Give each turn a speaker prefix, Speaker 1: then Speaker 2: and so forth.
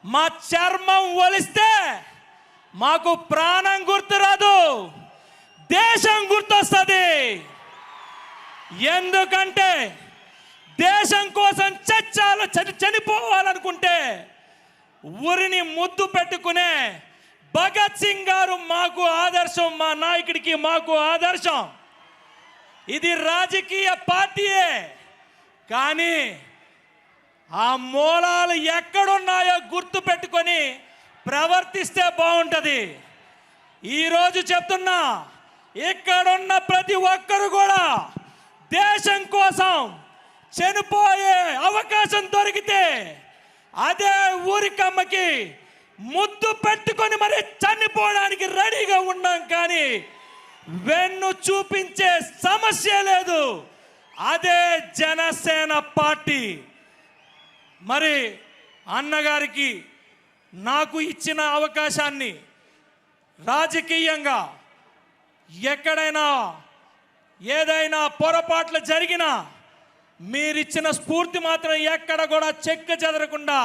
Speaker 1: మా చర్మం ఒలిస్తే మాకు ప్రాణం గుర్తురాదు, దేశం గుర్తొస్తుంది. ఎందుకంటే దేశం కోసం చనిపోవాలనుకుంటే ఊరిని ముద్దు పెట్టుకునే భగత్ సింగ్ గారు మాకు ఆదర్శం, మా నాయకుడికి మాకు ఆదర్శం. ఇది రాజకీయ పార్టీయే, కానీ ఆ మూలాలు ఎక్కడున్నాయో గుర్తు పెట్టుకొని ప్రవర్తిస్తే బాగుంటుంది. ఈరోజు చెప్తున్నా, ఇక్కడున్న ప్రతి ఒక్కరు కూడా దేశం కోసం చనిపోయే అవకాశం దొరికితే అదే ఊరికమ్మకి ముద్దు పెట్టుకొని మరి చనిపోవడానికి రెడీగా ఉన్నాం. కానీ వెన్ను చూపించే సమస్య లేదు. అదే జనసేన పార్టీ. మరి అన్నగారికి నాకు ఇచ్చిన అవకాశాన్ని రాజకీయంగా ఎక్కడైనా ఏదైనా పొరపాట్లు జరిగినా మీరిచ్చిన స్ఫూర్తి మాత్రం ఎక్కడ కూడా చెక్కు చెదరకుండా